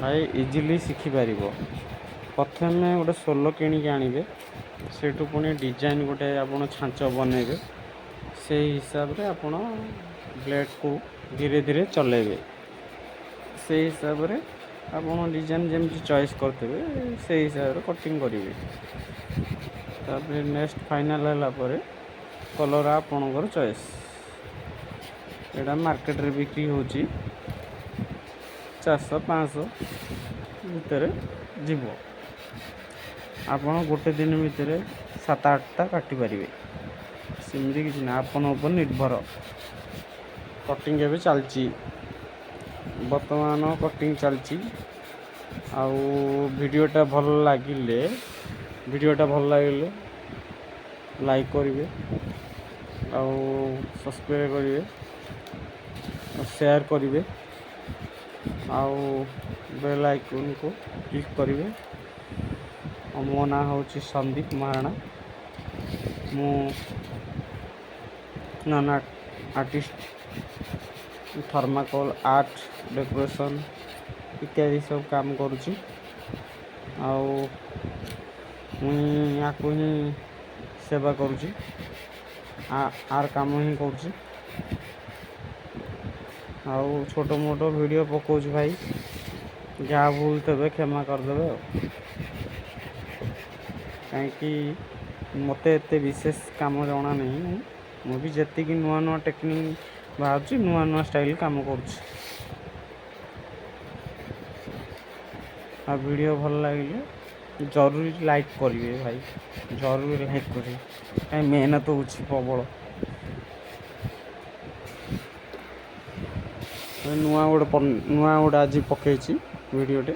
भाई इजिली शिखिपर। प्रथम गोटे सोलो किणिक आनबे सेठू पुणी डिजाइन गोटे आप छांच बनइबे से हिसाब रे आपण ब्लेड को धीरे धीरे चलेबे से हिसाब रे आपण डिजाइन जमी चॉइस करते से हिसाब रे कटिंग करेंगे। तापर नेक्स्ट फाइनल है कलर आपणकर चॉइस एटा मार्केट रे बिक्री होची 400-500 भितर जीव। आपण गोटे दिन भितर 7-8टा काटी पारिबे सेमती किसी ना आपन ऊपर निर्भर। कटिंग एवं चलती बर्तमान कटिंग चलती आउ वीडियोटा भल लगिले लाइक करेंगे आउ सब्सक्राइब करेंगे शेयर करेंगे आउ बेल आइकन को क्लिक करेंगे। मो ना हूँ संदीप महाराणा मु नाना आर्टिस्ट थर्माकोल आर्ट डेकोरेशन इत्यादि सब काम करुँची या ही सेवा करुँची आर काम ही करुँची आउ छोटो मोटो वीडियो पकाउछ भाई जहाँ भूल थे क्षमा करदे कहीं मत एत विशेष कम जना नहीं मुझे जी नुआ नुआ टेक्निक बाहर नुआ नुआ स्टाइल काम करुँच। वीडियो भल लगे जरूरी लाइक करेंगे भाई जरूरी लाइक करेंगे कहीं मेहनत हो प्रबल नुआ गोटे आज पकई वीडियोटे।